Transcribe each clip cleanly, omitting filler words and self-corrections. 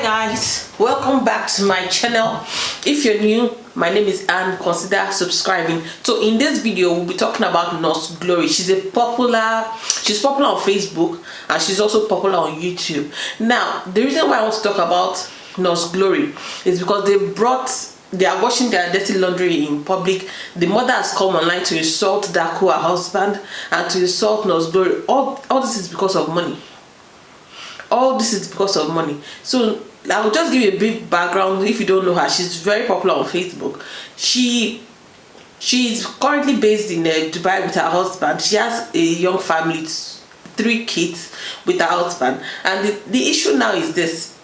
Hi guys, welcome back to my channel. If you're new, my name is Anne. Consider subscribing. So in this video we'll be talking about Nurse Glory. She's popular on Facebook and she's also popular on YouTube. Now the reason why I want to talk about Nurse Glory is because they are washing their dirty laundry in public. The mother has come online to insult Darko, her husband, and to insult Nurse Glory. All this is because of money. All this is because of money. So I will just give you a brief background. If you don't know her, she's very popular on Facebook. She's currently based in Dubai with her husband. She has a young family, 3 kids with her husband. And the issue now is this: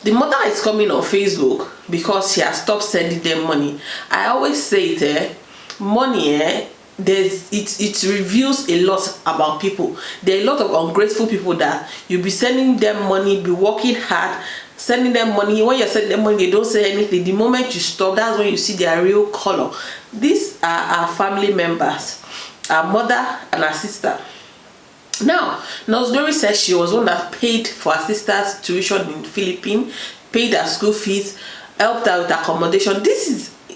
the mother is coming on Facebook because she has stopped sending them money. I always say it, money it reveals a lot about people. There are a lot of ungrateful people that you'll be sending them money, be working hard, sending them money. When you're sending them money, they don't say anything. The moment you stop, that's when you see their real color. These are our family members, our mother and our sister. Now, Nurse Glory says she was one that paid for her sister's tuition in the Philippines, paid her school fees, helped her with accommodation.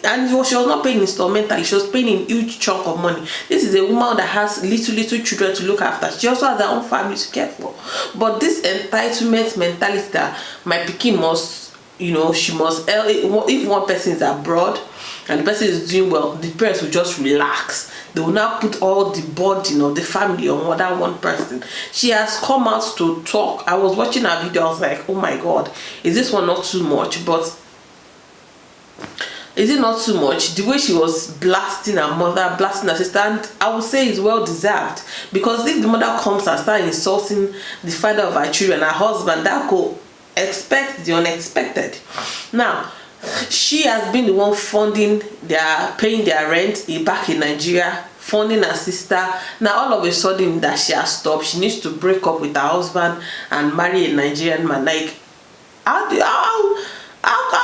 And she was not paying instrumentally, she was paying a huge chunk of money. This is a woman that has little children to look after. She also has her own family to care for. But this entitlement mentality that my pikin must, she must, if one person is abroad and the person is doing well, the parents will just relax. They will now put all the burden of the family on that one person. She has come out to talk. I was watching her video, I was like, oh my god, is this one not too much? But is it not too much? The way she was blasting her mother, blasting her sister, and I would say it's well deserved. Because if the mother comes and starts insulting the father of her children, her husband, Darko, expect the unexpected. Now, she has been the one paying their rent back in Nigeria, funding her sister. Now all of a sudden that she has stopped, she needs to break up with her husband and marry a Nigerian man. Like, how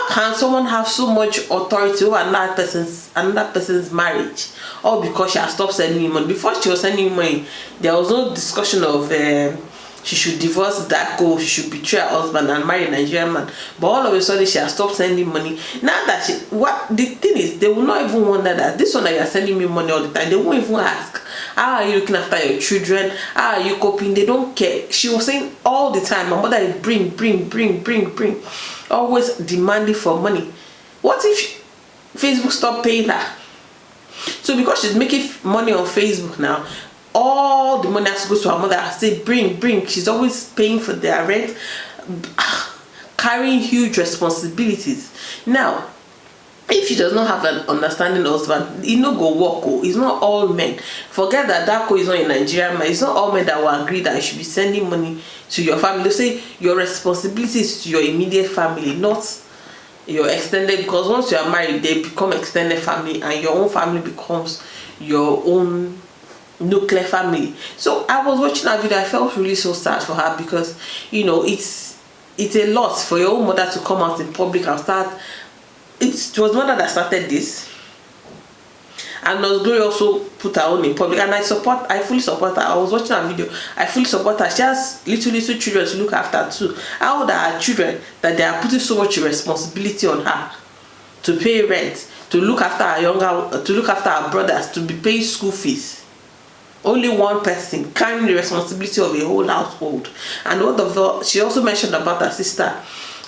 can someone have so much authority over another person's marriage? All because she has stopped sending money. Before she was sending money, there was no discussion of she should divorce Darko, she should betray her husband and marry a Nigerian man. But all of a sudden she has stopped sending money. Now that the thing is, they will not even wonder that this one that you are sending me money all the time. They won't even ask, how are you looking after your children? How are you coping? They don't care. She was saying all the time, my mother is bring, always demanding for money. What if Facebook stopped paying her? So because she's making money on Facebook now, all the money has to go to her mother. Say bring. She's always paying for their rent, carrying huge responsibilities. Now, if she does not have an understanding husband, he no go work. It's not all men. Forget that Darko is not a Nigerian man. It's not all men that will agree that you should be sending money to your family. They say your responsibility is to your immediate family, not your extended, because once you are married, they become extended family and your own family becomes your own nuclear family. So I was watching that video. I felt really so sad for her because it's a lot for your own mother to come out in public and start. It was mother that started this, and Nurse Glory also put her own in public, and I fully support her. I was watching her video. I fully support her. She has little children to look after too. How old are her children that they are putting so much responsibility on her to pay rent, to look after her brothers, to be paying school fees? Only one person carrying the responsibility of a whole household. And she also mentioned about her sister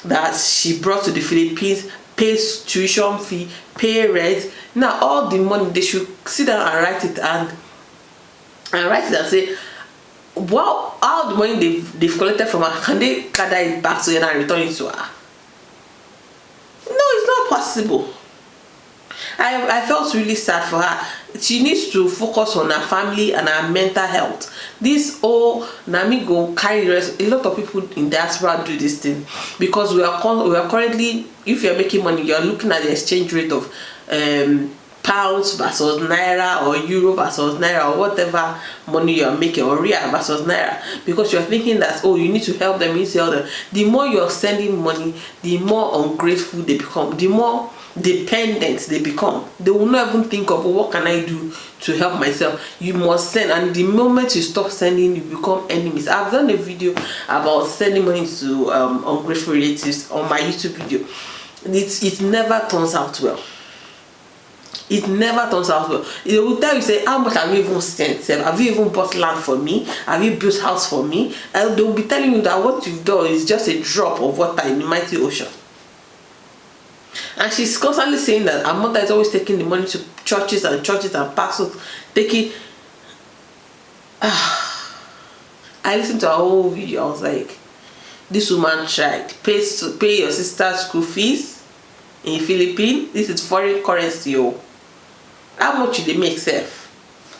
that she brought to the Philippines, pays tuition fee, pay rent. Now all the money, they should sit down and write it and say, well, all the money they've collected from her, can they gather it back to her and return it to her? No, it's not possible. I felt really sad for her. She needs to focus on her family and her mental health. This Nami go carry the rest. A lot of people in diaspora do this thing because we are currently, if you're making money, you're looking at the exchange rate of pounds versus naira, or euro versus naira, or whatever money you're making, or real versus naira, because you're thinking that, oh, you need to help them, you need to help them. The more you're sending money, the more ungrateful they become. The more dependent they become. They will not even think of, what can I do to help myself. You must send, and the moment you stop sending, you become enemies. I've done a video about sending money to ungrateful relatives on my YouTube video. It never turns out well. It never turns out well. They will tell you, say, how much have you even sent? Have you even bought land for me? Have you built house for me? And they will be telling you that what you've done is just a drop of water in the mighty ocean. And she's constantly saying that her mother is always taking the money to churches and pastors, taking. I listened to her whole video. I was like, this woman tried. Pay your sister's school fees in Philippines. This is foreign currency. How much do they make, self?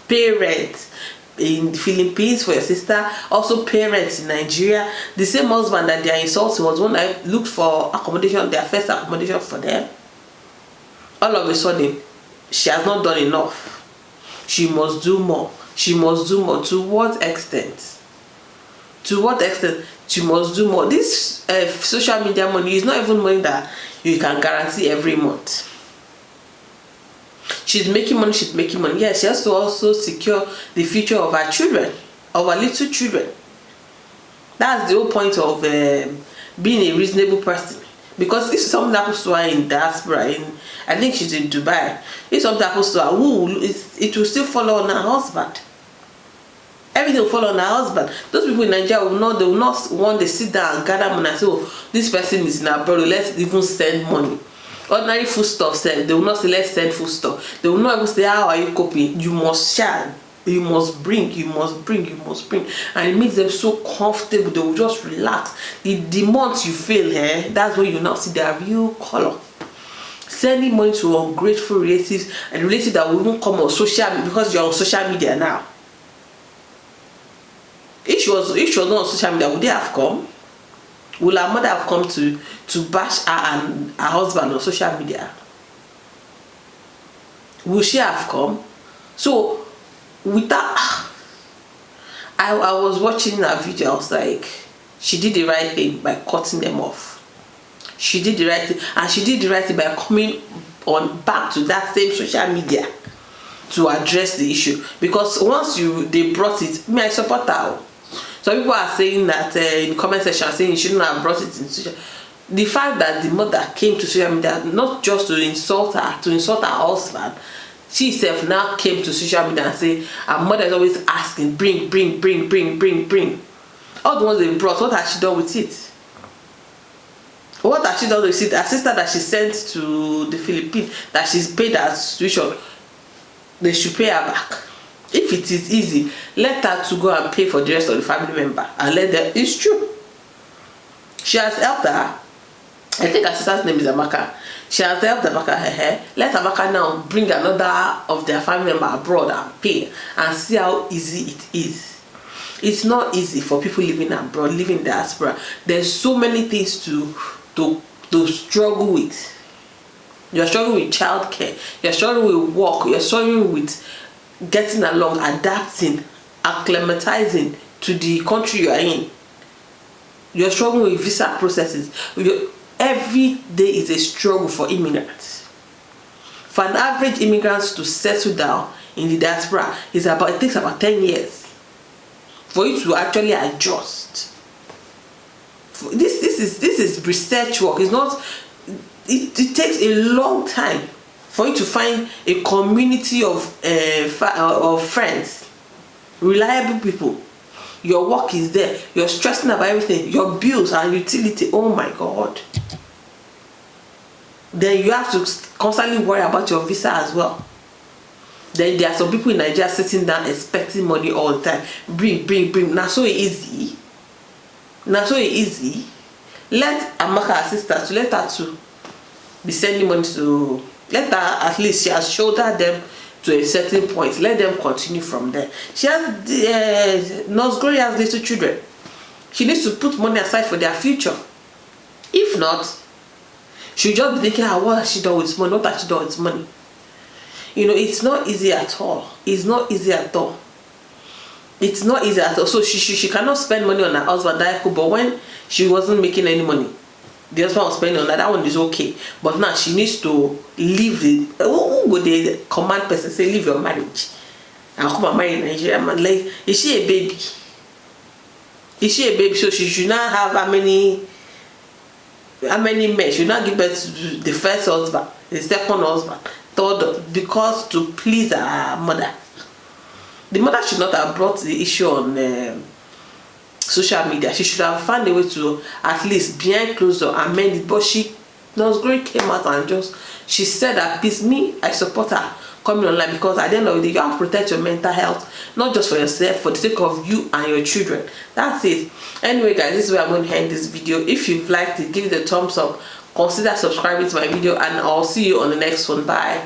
Pay rent in the Philippines for your sister. Also pay rent in Nigeria. The same husband that they are insulting was one that looked for accommodation, their first accommodation for them. All of a sudden, she has not done enough. She must do more. She must do more. To what extent? To what extent? She must do more. This social media money is not even money that you can guarantee every month. She's making money, she's making money. Yes, she has to also secure the future of her children, of her little children. That's the whole point of being a reasonable person. Because if something happens to her in diaspora, I think she's in Dubai, if something happens to her, it will still follow on her husband. Everything will follow on her husband. Those people in Nigeria will not want to sit down and gather money and say, oh, this person is in abroad, let's even send money. Ordinary food stuff, they will not say, let's send food stuff. They will not even say, how are you coping? You must share. You must bring, you must bring, you must bring. And it makes them so comfortable. They will just relax. The month you fail, that's when you now see their real color. Sending money to ungrateful relatives, and relatives that will even come on social media, because you're on social media now. If she was not on social media, would they have come? Will her mother have come to bash her and her husband on social media? Will she have come? So with that, I was watching her video. I was like, she did the right thing by cutting them off. She did the right thing, and she did the right thing by coming on back to that same social media to address the issue. Because once they brought it, I support her. Some people are saying that in the comment section, saying you shouldn't have brought it in social. The fact that the mother came to social media not just to insult her husband, she herself now came to social media and say her mother is always asking, bring. All the ones they brought, what has she done with it? What has she done with it? Her sister that she sent to the Philippines, that she's paid her tuition, they should pay her back. If it is easy, let her to go and pay for the rest of the family member, and let them. It's true. She has helped her. I think her sister's name is Amaka. She has helped Amaka. Let Amaka now bring another of their family member abroad and pay, and see how easy it is. It's not easy for people living abroad, living in diaspora. There's so many things to struggle with. You're struggling with childcare. You're struggling with work. You're struggling with getting along, adapting, acclimatizing to the country you are in. You're struggling with visa processes. Every day is a struggle for immigrants. For an average immigrant to settle down in the diaspora, it takes about 10 years for you to actually adjust. This is research work. It's not. It takes a long time for you to find a community of friends, reliable people. Your work is there. You're stressing about everything. Your bills and utility. Oh my God. Then you have to constantly worry about your visa as well. Then there are some people in Nigeria sitting down expecting money all the time. Bring. Now so easy. Let Amaka, her sister, to let her to be sending money to. Let her, at least she has shouldered them to a certain point. Let them continue from there. She has Nurse Glory has little children. She needs to put money aside for their future. If not, she'll just be thinking, what has she done with money? What has she done with money? It's not easy at all. It's not easy at all. It's not easy at all. So she cannot spend money on her husband, Darko, but when she wasn't making any money, the husband was spending on that one is okay, but now she needs to leave the who would the command person say leave your marriage and come and marry in Nigeria? Man, like, is she a baby? Is she a baby? So she should not have how many men? She should not give birth to the first husband, the second husband, third, because to please her mother. The mother should not have brought the issue on social media. She should have found a way to at least behind closed door amend it. But she, Nosgray came out and just, she said that peace. Me, I support her coming online, because at the end of the day, you have to protect your mental health, not just for yourself, for the sake of you and your children. That's it. Anyway, guys, this is where I'm going to end this video. If you've liked it, give it a thumbs up, consider subscribing to my video, and I'll see you on the next one. Bye.